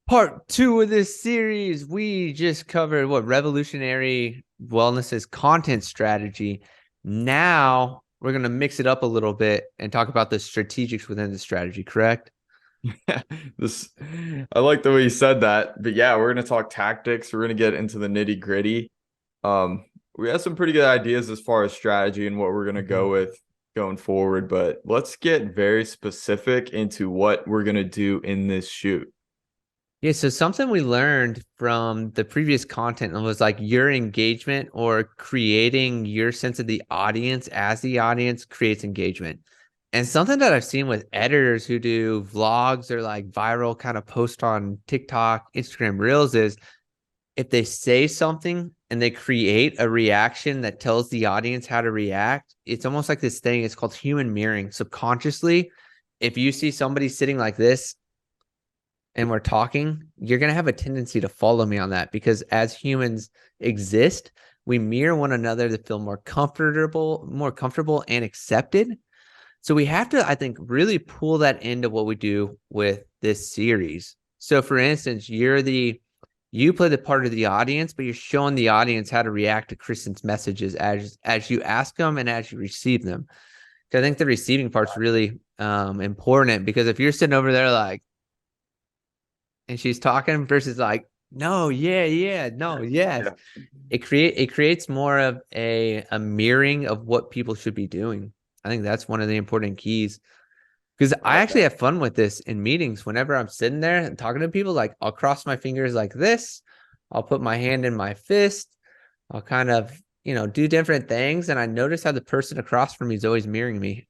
Part two of this series, we just covered what revolutionary wellness is content strategy. Now we're going to mix it up a little bit and talk about the strategics within the strategy, correct? This I like the way you said that. But yeah, we're gonna talk tactics. We're gonna get into the nitty gritty. Um, we have some pretty good ideas as far as strategy and what we're gonna Mhm. go with going forward, but let's get very specific into what we're gonna do in this shoot. Yeah, so something we learned from the previous content was like your engagement or creating your sense of the audience as the audience creates engagement. And something that I've seen with editors who do vlogs or like viral kind of post on TikTok, Instagram Reels is if they say something and they create a reaction that tells the audience how to react, it's almost like this thing. It's called human mirroring. Subconsciously, if you see somebody sitting like this and we're talking, you're going to have a tendency to follow me on that because as humans exist, we mirror one another to feel more comfortable and accepted. So we have to, I think, really pull that into what we do with this series. So for instance, you play the part of the audience, but you're showing the audience how to react to Kristen's messages as you ask them and as you receive them. Because I think the receiving part's really important because if you're sitting over there like and she's talking versus like, no, yeah, yeah, no, yes. Yeah. It creates more of a mirroring of what people should be doing. I think that's one of the important keys. Because I actually have fun with this in meetings. Whenever I'm sitting there and talking to people, like I'll cross my fingers like this, I'll put my hand in my fist, I'll kind of, do different things. And I notice how the person across from me is always mirroring me.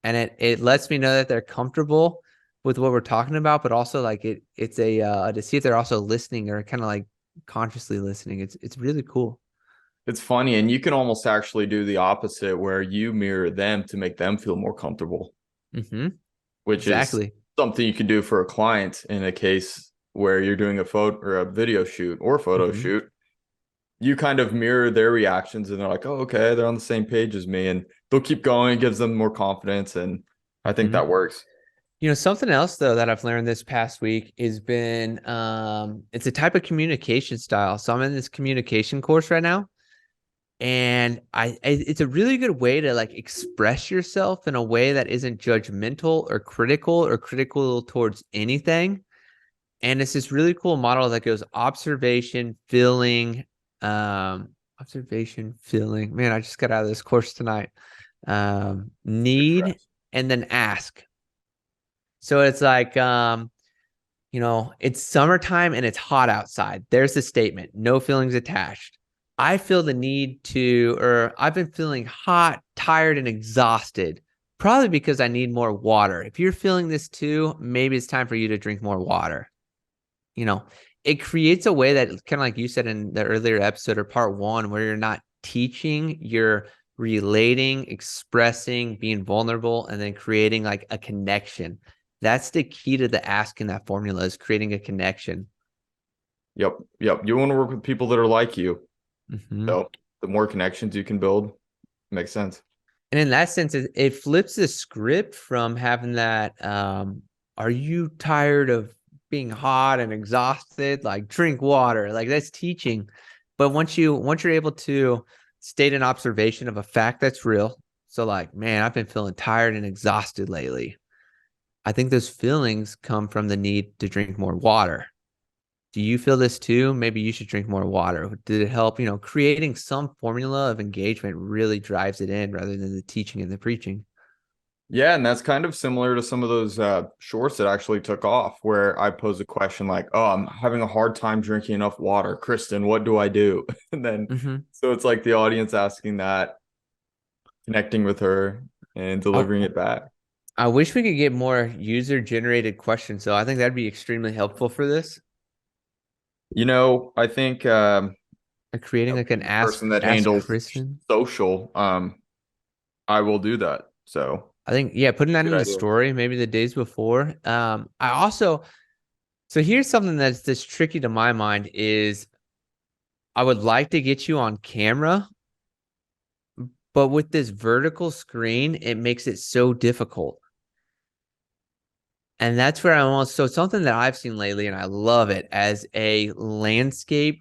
And it lets me know that they're comfortable with what we're talking about, but also like it's a to see if they're also listening or kind of like consciously listening. It's really cool. It's funny, and you can almost actually do the opposite where you mirror them to make them feel more comfortable, Mm-hmm. which is Exactly. something you can do for a client in a case where you're doing a photo or a video shoot or photo Mm-hmm. shoot. You kind of mirror their reactions and they're like, oh, okay, they're on the same page as me. And they'll keep going, it gives them more confidence. And I think Mm-hmm. that works. Something else though that I've learned this past week has been it's a type of communication style. So I'm in this communication course right now, and it's a really good way to like express yourself in a way that isn't judgmental or critical towards anything. And it's this really cool model that goes observation, feeling. Man, I just got out of this course tonight. Need and then ask. So it's like it's summertime and it's hot outside. There's the statement, no feelings attached. I feel the need to, or I've been feeling hot, tired, and exhausted, probably because I need more water. If you're feeling this too, maybe it's time for you to drink more water. You know, it creates a way that kind of like you said in the earlier episode or part one, where you're not teaching, you're relating, expressing, being vulnerable, and then creating like a connection. That's the key to the ask in that formula is creating a connection. Yep. Yep. You want to work with people that are like you. Mm-hmm. So the more connections you can build, makes sense. And in that sense, it flips the script from having that, are you tired of being hot and exhausted? Like drink water. Like that's teaching. But once you're able to state an observation of a fact that's real. So like, man, I've been feeling tired and exhausted lately. I think those feelings come from the need to drink more water. Do you feel this too? Maybe you should drink more water. Did it help? Creating some formula of engagement really drives it in rather than the teaching and the preaching. Yeah, and that's kind of similar to some of those shorts that actually took off, where I pose a question like, "Oh, I'm having a hard time drinking enough water, Kristen. What do I do?" And then, Hmm. so it's like the audience asking that, connecting with her, and I, delivering it back. I wish we could get more user generated questions. So I think that'd be extremely helpful for this. I think Like creating like an being the person that ask handles Kristen. social, I will do that. So, I think yeah, putting that good in the idea. story maybe the days before. I also so here's something that's tricky to my mind is I would like to get you on camera, but with this vertical screen, it makes it so difficult. And that's where I almost, so something that I've seen lately, and I love it as a landscape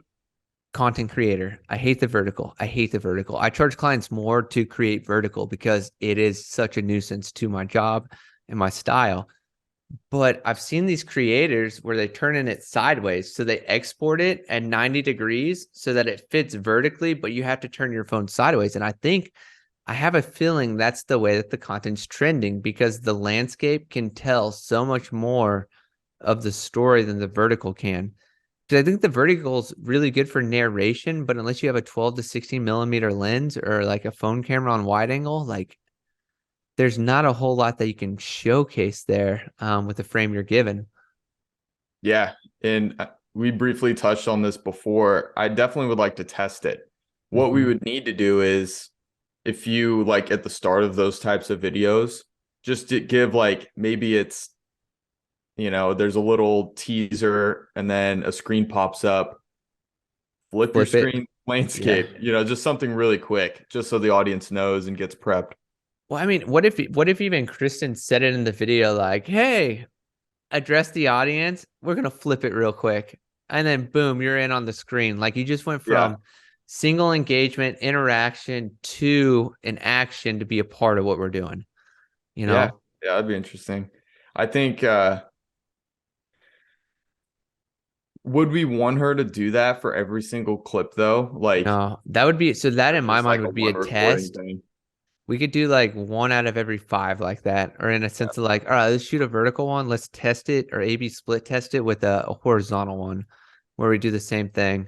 content creator. I hate the vertical. I hate the vertical. I charge clients more to create vertical because it is such a nuisance to my job and my style. But I've seen these creators where they turn in it sideways. So they export it at 90 degrees so that it fits vertically, but you have to turn your phone sideways. And I have a feeling that's the way that the content's trending because the landscape can tell so much more of the story than the vertical can. Because I think the vertical is really good for narration, but unless you have a 12 to 16 millimeter lens or like a phone camera on wide angle, like there's not a whole lot that you can showcase there with the frame you're given. Yeah, and we briefly touched on this before. I definitely would like to test it. What we Mm-hmm. would need to do is, if you like at the start of those types of videos, just to give like maybe it's, there's a little teaser and then a screen pops up, flip your Flip it. screen Yeah. landscape, just something really quick, just so the audience knows and gets prepped. Well, I mean, what if even Kristen said it in the video like, "Hey, address the audience. We're gonna flip it real quick." And then boom, you're in on the screen. Like you just went Yeah, from single engagement interaction to an action to be a part of what we're doing, you yeah, know? yeah, that'd be interesting. I think would we want her to do that for every single clip though? Like, No, that would be so that or in my just mind like a would be a one recording test. thing? We could do like one out of every five like that, or in a Yeah. sense of like, all right, let's shoot a vertical one, let's test it, or A/B split test it with a horizontal one where we do the same thing.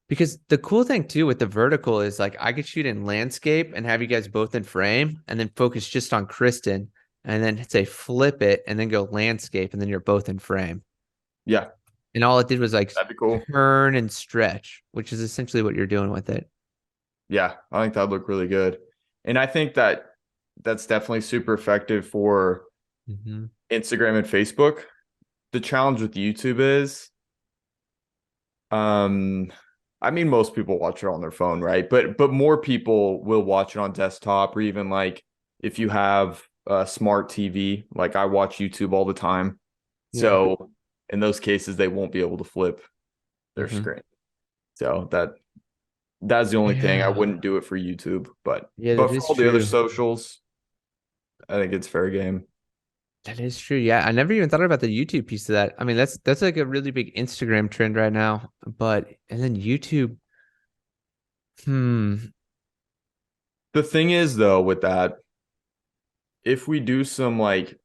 Because the cool thing too with the vertical is like I could shoot in landscape and have you guys both in frame and then focus just on Kristen and then say flip it and then go landscape and then you're both in frame. Yeah, And all it did was like that'd be cool. turn and stretch, which is essentially what you're doing with it. Yeah, I think that'd look really good. And I think that that's definitely super effective for Mm-hmm. Instagram and Facebook. The challenge with YouTube is, um, I mean, most people watch it on their phone, right? But more people will watch it on desktop, or even like if you have a smart TV, like I watch YouTube all the time. Yeah. So in those cases, they won't be able to flip their Mm-hmm. screen. So that's the only thing. I Yeah. wouldn't do it for YouTube, but Yeah, that but for is all the other true. socials, I think it's fair game. That is true. Yeah, I never even thought about the YouTube piece of that. I mean, that's like a really big Instagram trend right now. But and then YouTube, hmm. The thing is, though, with that, if we do some like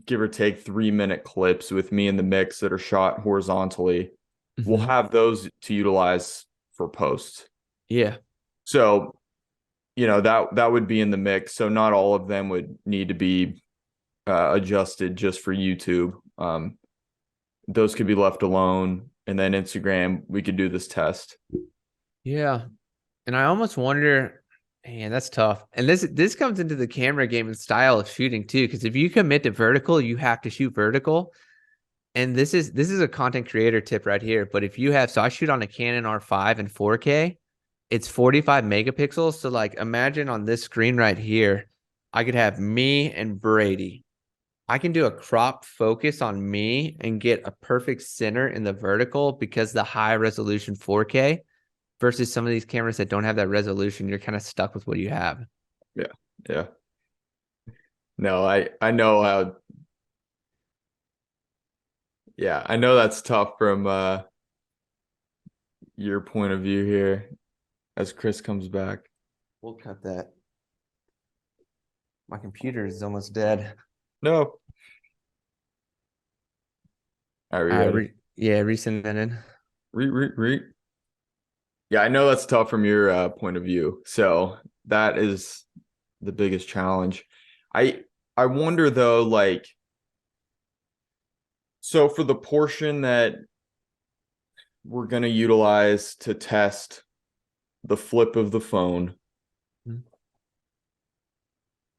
give or take 3 minute clips with me in the mix that are shot horizontally, we'll Hmm. have those to utilize for posts. Yeah. So, that would be in the mix. So not all of them would need to be adjusted just for YouTube. Those could be left alone. And then Instagram, we could do this test. Yeah. And I almost wonder, man, that's tough. And this comes into the camera game and style of shooting too, because if you commit to vertical, you have to shoot vertical. And this is a content creator tip right here. But if you have, so I shoot on a Canon R5 in 4K, it's 45 megapixels. So like imagine on this screen right here, I could have me and Brady. I can do a crop focus on me and get a perfect center in the vertical because the high resolution 4K versus some of these cameras that don't have that resolution, you're kind of stuck with what you have. Yeah. Yeah. No, I know how, yeah, I know that's tough from your point of view here as Chris comes back. We'll cut that. My computer is almost dead. No. Are we ready? Yeah, resend that in. Re. Yeah, I know that's tough from your point of view. So that is the biggest challenge. I I wonder though, like, so for the portion that we're gonna utilize to test the flip of the phone, Mhm.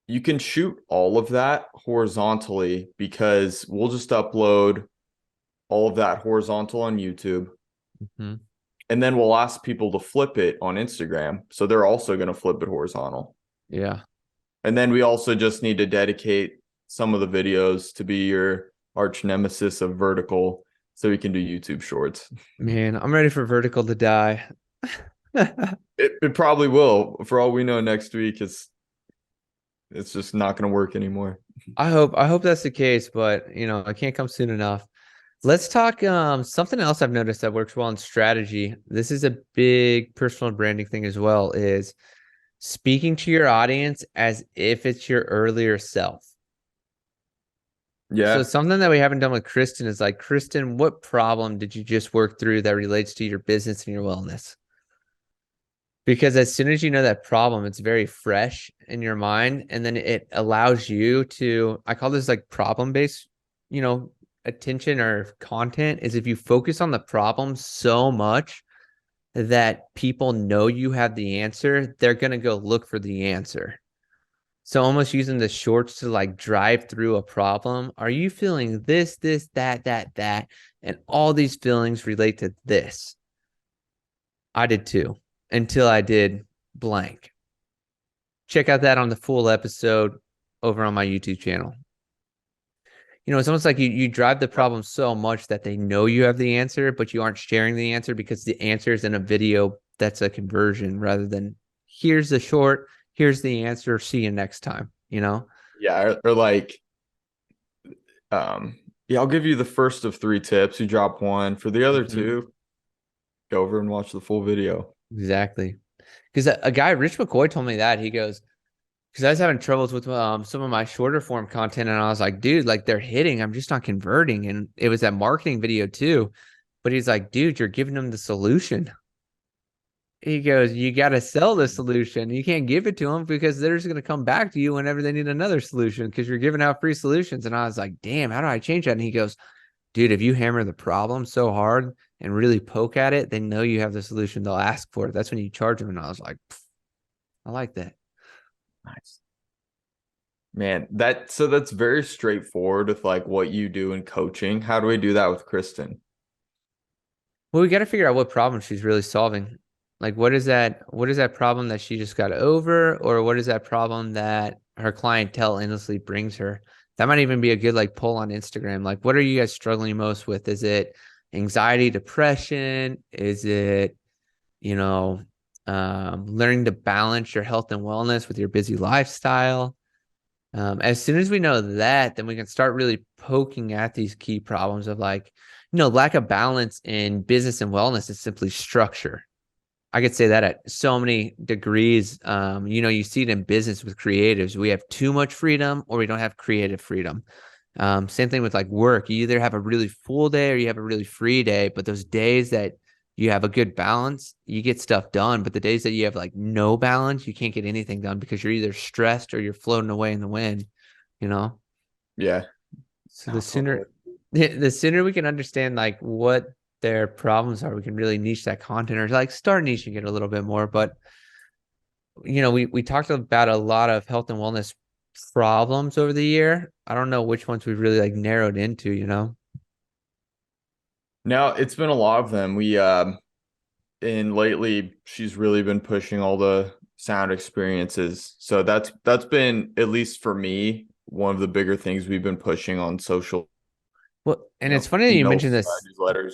you can shoot all of that horizontally because we'll just upload all of that horizontal on YouTube. Mhm. And then we'll ask people to flip it on Instagram. So they're also going to flip it horizontal. Yeah. And then we also just need to dedicate some of the videos to be your arch nemesis of vertical so we can do YouTube shorts. Man, I'm ready for vertical to die. It probably will. For all we know, next week it's just not going to work anymore. I hope that's the case, but I can't come soon enough. Let's talk something else I've noticed that works well in strategy. This is a big personal branding thing as well, is speaking to your audience as if it's your earlier self. So Yeah. something that we haven't done with Kristen is like, Kristen, what problem did you just work through that relates to your business and your wellness? Because as soon as you know that problem, it's very fresh in your mind. And then it allows you to, I call this like problem-based, attention or content, is if you focus on the problem so much that people know you have the answer, they're going to go look for the answer. So almost using the shorts to like drive through a problem. Are you feeling this, that, and all these feelings relate to this? I did too, until I did blank. Check out that on the full episode over on my YouTube channel. It's almost like you drive the problem so much that they know you have the answer, but you aren't sharing the answer because the answer is in a video that's a conversion rather than here's the short, here's the answer, see you next time, Yeah. Or like, yeah, I'll give you the first of 3 tips. You drop one. For the other 2, go over and watch the full video. Exactly. Because a guy, Rich McCoy, told me that. He goes, because I was having troubles with some of my shorter form content, and I was like, dude, like they're hitting, I'm just not converting. And it was that marketing video too. But he's like, dude, you're giving them the solution. He goes, you got to sell the solution. You can't give it to them because they're just going to come back to you whenever they need another solution because you're giving out free solutions. And I was like, damn, how do I change that? And he goes, dude, if you hammer the problem so hard and really poke at it, they know you have the solution. They'll ask for it. That's when you charge them. And I was like, I like that. Nice. Man, that's very straightforward with like what you do in coaching. How do we do that with Kristen? Well, we got to figure out what problem she's really solving. Like, what is that problem that she just got over, or what is that problem that her clientele endlessly brings her? That might even be a good like poll on Instagram. Like, what are you guys struggling most with? Is it anxiety, depression? Is it, learning to balance your health and wellness with your busy lifestyle? As soon as we know that, then we can start really poking at these key problems of like, lack of balance in business and wellness is simply structure. I could say that at so many degrees. You see it in business with creatives. We have too much freedom or we don't have creative freedom. Same thing with like work. You either have a really full day or you have a really free day, but those days that you have a good balance, you get stuff done. But the days that you have like no balance, you can't get anything done because you're either stressed or you're floating away in the wind, you know? Yeah. So the sooner we can understand like what their problems are, we can really niche that content or like start niching it a little bit more. But we talked about a lot of health and wellness problems over the year. I don't know which ones we've really like narrowed into. Now it's been a lot of them. We and lately she's really been pushing all the sound experiences. So that's been, at least for me, one of the bigger things we've been pushing on social, Well, and it's funny that you emails, mentioned this, newsletters.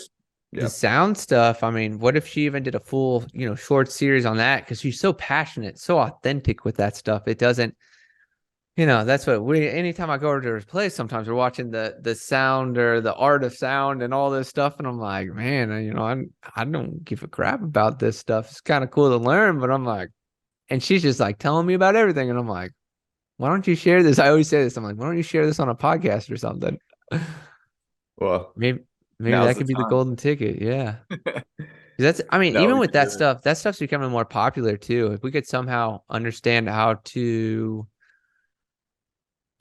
the Yeah. sound stuff. I mean, what if she even did a full, short series on that? Because she's so passionate, so authentic with that stuff. It doesn't, that's what anytime I go over to her place, sometimes we're watching the sound or the art of sound and all this stuff. And I'm like, man, I don't give a crap about this stuff. It's kind of cool to learn, but I'm like, and she's just like telling me about everything. And I'm like, why don't you share this? I always say this. I'm like, why don't you share this on a podcast or something? Well, Maybe now's that the could be the time. golden ticket. Yeah. 'Cause I mean, No, even we with can do it. that stuff's becoming more popular too. If we could somehow understand how to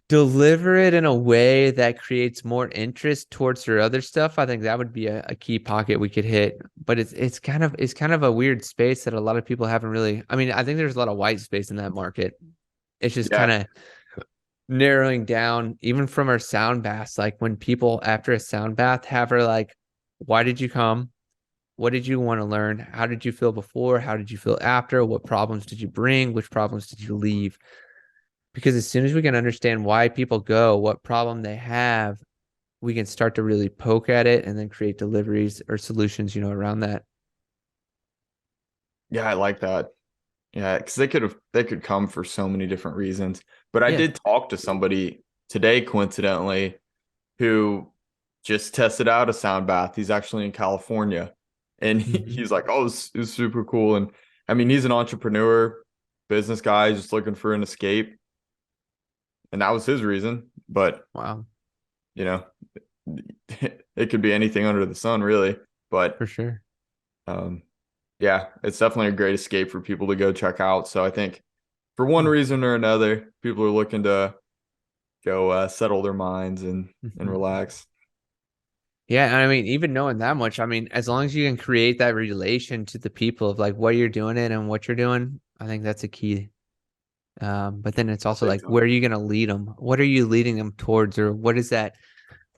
deliver it in a way that creates more interest towards her other stuff, I think that would be a key pocket we could hit. But it's kind of a weird space that a lot of people haven't really. I mean, I think there's a lot of white space in that market. It's just Yeah. kind of narrowing down, even from her sound baths. Like when people after a sound bath have her like, why did you come? What did you want to learn? How did you feel before? How did you feel after? What problems did you bring? Which problems did you leave? Because as soon as we can understand why people go, what problem they have, we can start to really poke at it and then create deliveries or solutions, around that. Yeah, I like that. Yeah, because they could come for so many different reasons. But I Yeah. did talk to somebody today, coincidentally, who just tested out a sound bath. He's actually in California, and Hmm. he's like, "Oh, it's super cool." And I mean, he's an entrepreneur, business guy, just looking for an escape, and that was his reason. But Wow, you know, it could be anything under the sun, really. But for sure. um, yeah, it's definitely a great escape for people to go check out. So I think for one Yeah. reason or another, people are looking to go settle their minds and Hmm. relax. Yeah, and I mean, even knowing that much, I mean, as long as you can create that relation to the people of like what you're doing it and what you're doing, I think that's a key. But then it's also Big like, where time. are you going to lead them? What are you leading them towards, or what is that?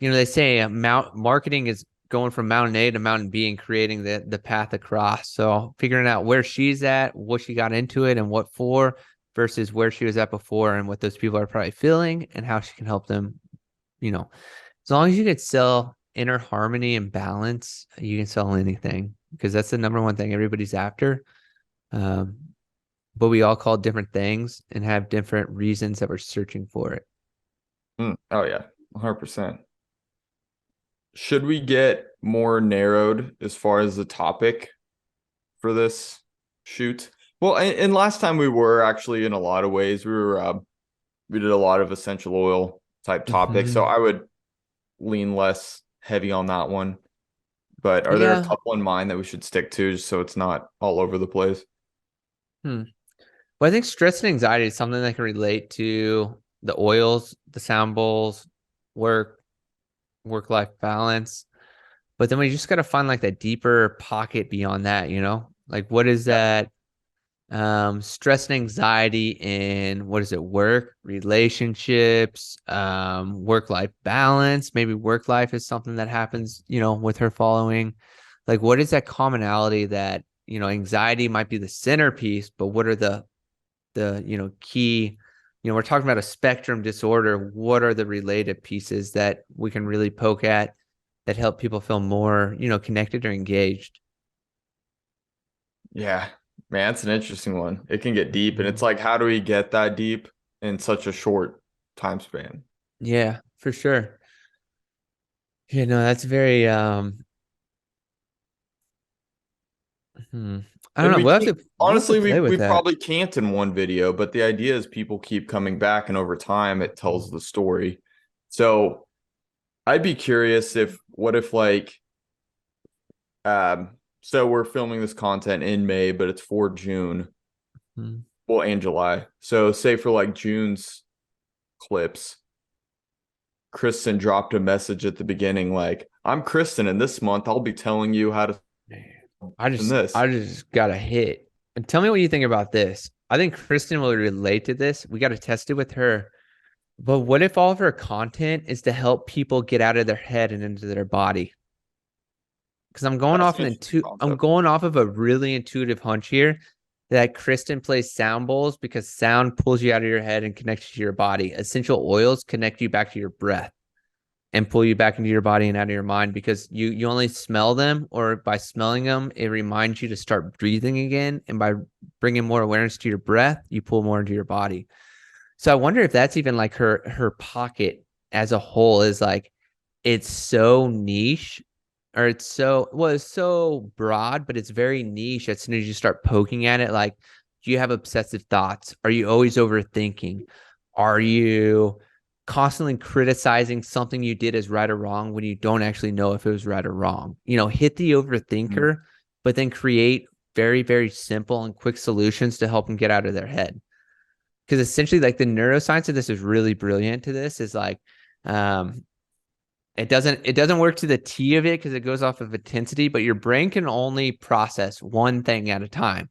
They say marketing is going from mountain A to mountain B and creating the path across. So figuring out where she's at, what she got into it, and what for, versus where she was at before, and what those people are probably feeling, and how she can help them. You know, as long as you can sell inner harmony and balance, you can sell anything because that's the number one thing everybody's after. Um, but we all call it different things and have different reasons that we're searching for it. Oh yeah, 100%. Should we get more narrowed as far as the topic for this shoot? Well, and last time we were actually in a lot of ways we did a lot of essential oil type topics, so Hmm. I would lean less heavy on that one. But are there a Yeah. couple in mind that we should stick to just so it's not all over the place? Hmm. Well, I think stress and anxiety is something that can relate to the oils, the sound bowls, work, work-life balance. But then we just got to find like that deeper pocket beyond that. Like what is Yeah. that stress and anxiety in what is it, work, relationships, work-life balance. Maybe work life is something that happens, with her following. Like what is that commonality that, anxiety might be the centerpiece, but what are the key, we're talking about a spectrum disorder. What are the related pieces that we can really poke at that help people feel more, connected or engaged? Yeah. Man, it's an interesting one. It can get deep, and it's Mhm. like, how do we get that deep in such a short time span? Yeah, for sure. No, that's very hmm. I don't And know. we We'll have can't, to we'll have to honestly, play with we that. probably can't in one video, but the idea is people keep coming back, and over time it tells Mhm. the story. So I'd be curious if what if like so we're filming this content in May, but it's for June, Mhm. well, and July. So say for like June's clips, Kristen dropped a message at the beginning like, I'm Kristen, and this month I'll be telling you how to Man, I in just this. I just got a hit. And tell me what you think about this. I think Kristen will relate to this. We got to test it with her. But what if all of her content is to help people get out of their head and into their body? Because That's an interesting I'm concept. going off of a really intuitive hunch here that Kristen plays sound bowls because sound pulls you out of your head and connects you to your body. Essential oils connect you back to your breath and pull you back into your body and out of your mind because you only smell them, or by smelling them it reminds you to start breathing again, and by bringing more awareness to your breath you pull more into your body. So I wonder if that's even like her pocket as a whole is like, it's so niche, or it's so broad, but it's very niche as soon as you start poking at it. Like, do you have obsessive thoughts? Are you always overthinking? Are you constantly criticizing something you did as right or wrong when you don't actually know if it was right or wrong? Hit the Mhm. overthinker, but then create very, very simple and quick solutions to help them get out of their head. Because essentially, like the neuroscience of this is really brilliant to this, is like, um, it doesn't work to the T of it because it goes off of intensity, but your brain can only process one thing at a time.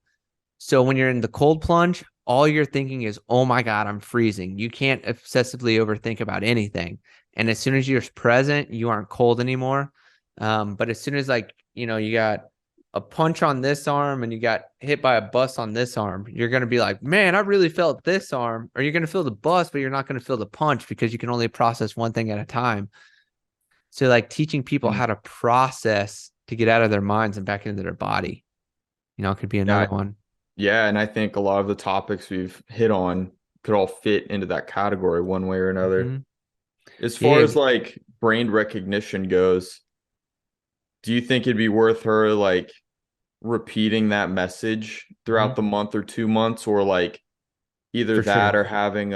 So when you're in the cold plunge, all you're thinking is, oh my God, I'm freezing. You can't obsessively overthink about anything. And as soon as you're present, you aren't cold anymore. But as soon as, like, you got a punch on this arm and you got hit by a bus on this arm, you're going to be like, man, I really felt this arm. Or you're going to feel the bus, but you're not going to feel the punch because you can only process one thing at a time. So like teaching people Mm. how to process to get out of their minds and back into their body, could be another Yeah, one. yeah, and I think a lot of the topics we've hit on could all fit into that category one way or another. Hmm. As far Yeah, as like brain recognition goes, do you think it'd be worth her like repeating that message throughout mhm, the month or 2 months, or like either for that sure. or having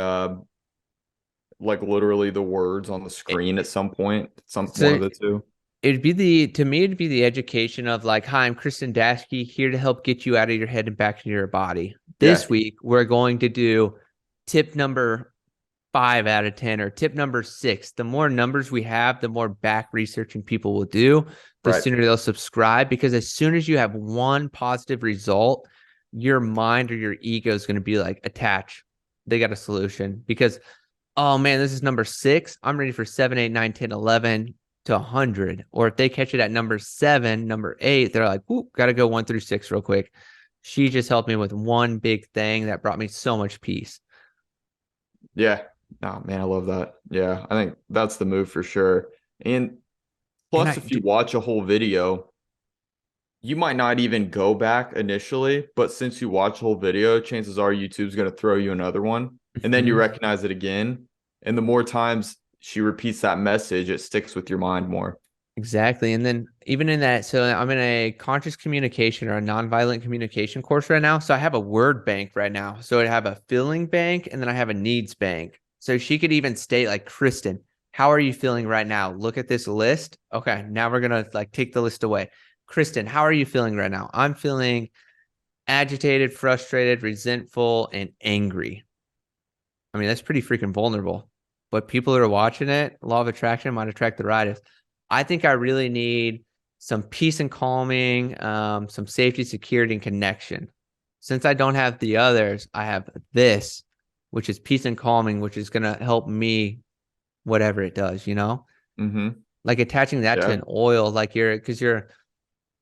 like literally the words on the It, screen at some point, some one so of the two? to me, it'd be the education of like, hi, I'm Kristen Dashke here to help get you out of your head and back into your body. Yeah, This week, we're going to do tip number 5 out of 10 or tip number 6. The more numbers we have, the more back researching people will do, the right. sooner they'll subscribe. Because as soon as you have one positive result, your mind or your ego is going to be like, attach. They got a solution. Because, oh man, this is number 6. I'm ready for 7, 8, 9, 10, 11 to 100. Or if they catch it at number 7, number 8, they're like, ooh, got to go 1 through 6 real quick. She just helped me with one big thing that brought me so much peace. Yeah. Oh man, I love that. Yeah, I think that's the move for sure. And And plus, if you watch a whole video, you might not even go back initially, but since you watch the whole video, chances are YouTube's going to throw you another one, and then you Mhm. recognize it again. And the more times she repeats that message, it sticks with your mind more. Exactly. And then even in that, so I'm in a conscious communication or a nonviolent communication course right now. So I have a word bank right now. So I have a feeling bank and then I have a needs bank. So she could even state like, Kristen, how are you feeling right now? Look at this list. Okay, now we're gonna like take the list away. Kristen, how are you feeling right now? I'm feeling agitated, frustrated, resentful, and angry. I mean, that's pretty freaking vulnerable. But people that are watching it, law of attraction might attract the right. I think I really need some peace and calming, some safety, security, and connection. Since I don't have the others, I have this, which is peace and calming, which is going to help me, whatever it does, Mm-hmm. like attaching that to Yeah. an oil, like because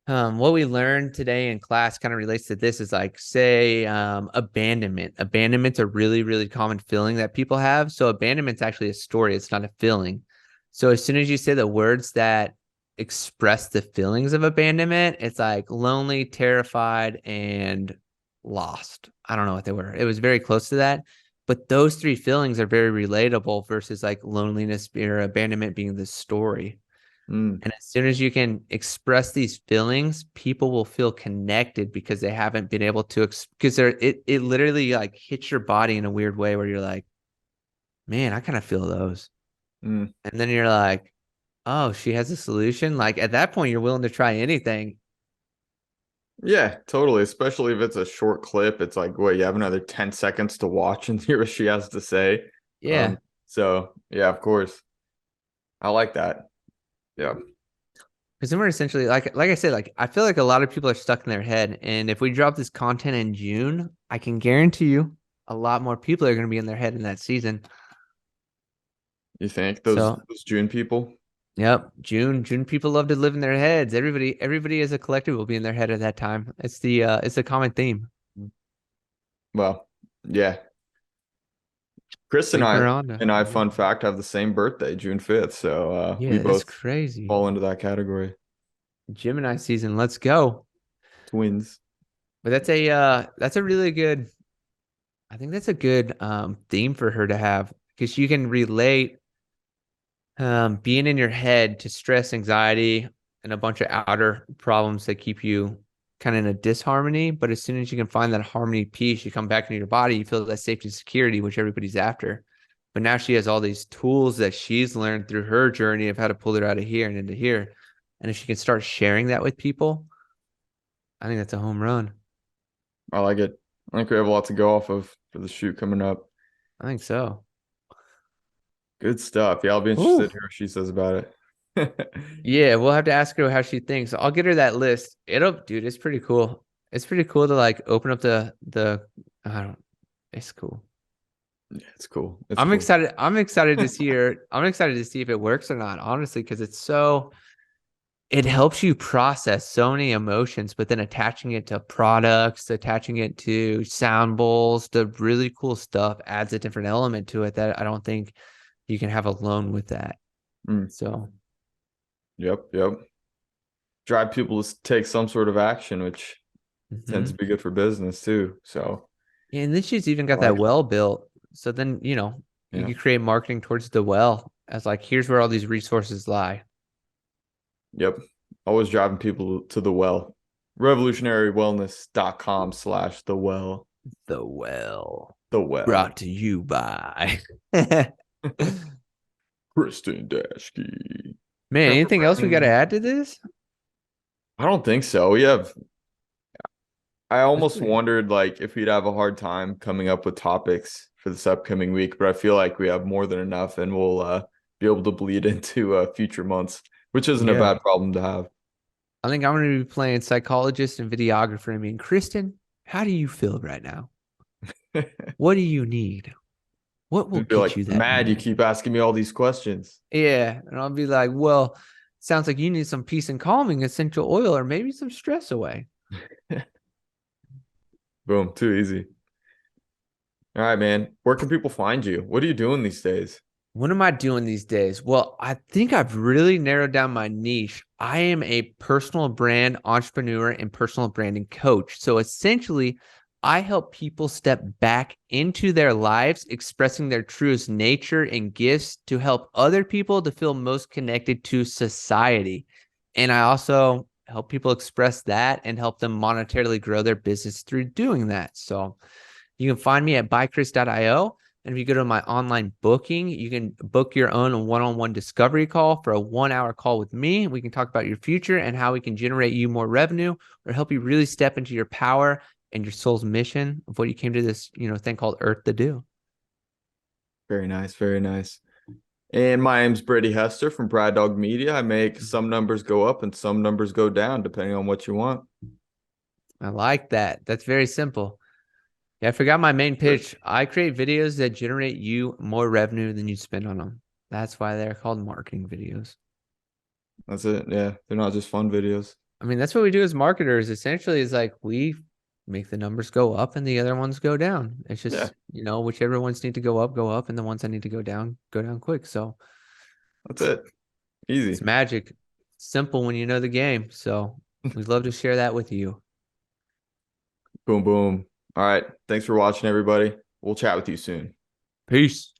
what we learned today in class kind of relates to this is like, say, abandonment. Abandonment's a really, really common feeling that people have. So abandonment's actually a story. It's not a feeling. So as soon as you say the words that express the feelings of abandonment, it's like lonely, terrified, and lost. I don't know what they were. It was very close to that. But those 3 feelings are very relatable versus like loneliness or abandonment being the story. Mm. And as soon as you can express these feelings, people will feel connected because they haven't been able to, because it literally like hits your body in a weird way where you're like, man, I kind of feel those. Mm. And then you're like, oh, she has a solution. Like at that point, you're willing to try anything. Yeah, totally. Especially if it's a short clip. It's like, wait, you have another 10 seconds to watch and hear what she has to say. Yeah. So yeah, of course. I like that. Yeah. Because then we're essentially like I said, like I feel like a lot of people are stuck in their head. And if we drop this content in June, I can guarantee you a lot more people are going to be in their head in that season. You think those So those June people? yep, June people love to live in their heads. Everybody as a collective will be in their head at that time. It's a common theme. Well, yeah. Chris and Waiting for I Rhonda. and I, Mhm. fun fact, have the same birthday, June 5th. So we Yeah, that's both crazy. fall into that category. Gemini season, let's go. Twins. But that's a really good I think that's a good theme for her to have because you can relate being in your head to stress, anxiety, and a bunch of outer problems that keep you kind of in a disharmony. But as soon as you can find that harmony piece, you come back into your body, you feel that safety and security, which everybody's after. But now she has all these tools that she's learned through her journey of how to pull it out of here and into here. And if she can start sharing that with people, I think that's a home run. I like it. I think we have a lot to go off of for the shoot coming up. I think so. Good stuff. Yeah, I'll be interested to Ooh. hear what she says about it. Yeah, we'll have to ask her how she thinks. I'll get her that list. Dude, it's pretty cool. It's pretty cool to like open up I don't, it's cool. Yeah, it's cool. It's cool. I'm excited to see if it works or not, honestly, because it helps you process so many emotions, but then attaching it to products, attaching it to sound bowls, the really cool stuff adds a different element to it that I don't think you can have alone with that. Mm. So, Yep, yep. Drive people to take some sort of action, which tends to be good for business too. So and then she's even I got that like it. well built. So then, you Yeah. could create marketing towards the well as like, here's where all these resources lie. Yep. Always driving people to the well. Revolutionarywellness.com/the well. The well. The well. Brought to you by. Kristen Dashke. Man, anything else we got to add to this? I don't think so. I That's almost pretty. wondered like if we'd have a hard time coming up with topics for this upcoming week, but I feel like we have more than enough and we'll be able to bleed into future months, which isn't a Yeah. bad problem to have. I think I'm going to be playing psychologist and videographer. I mean, Kristen, how do you feel right now? What do you need? What will I'd be get like, you that mad you moment? keep asking me all these questions. Yeah. And I'll be like, well, sounds like you need some peace and calming, essential oil, or maybe some stress away. Boom, too easy. All right, man. Where can people find you? What are you doing these days? What am I doing these days? Well, I think I've really narrowed down my niche. I am a personal brand entrepreneur and personal branding coach. So essentially, I help people step back into their lives, expressing their truest nature and gifts to help other people to feel most connected to society. And I also help people express that and help them monetarily grow their business through doing that. So you can find me at bychris.io. And if you go to my online booking, you can book your own one-on-one discovery call for a 1 hour call with me. We can talk about your future and how we can generate you more revenue or help you really step into your power and your soul's mission of what you came to this, thing called Earth to do. Very nice, very nice. And my name's Brady Hester from Braddog Media. I make some numbers go up and some numbers go down, depending on what you want. I like that. That's very simple. Yeah, I forgot my main pitch. I create videos that generate you more revenue than you spend on them. That's why they're called marketing videos. That's it. Yeah, they're not just fun videos. I mean, that's what we do as marketers. Essentially, is like we make the numbers go up and the other ones go down. It's Yeah, just, whichever ones need to go up, and the ones that need to go down quick. So that's it. it's Easy. magic. Simple when you know the game. So we'd love to share that with you. Boom, boom. All right. Thanks for watching, everybody. We'll chat with you soon. Peace.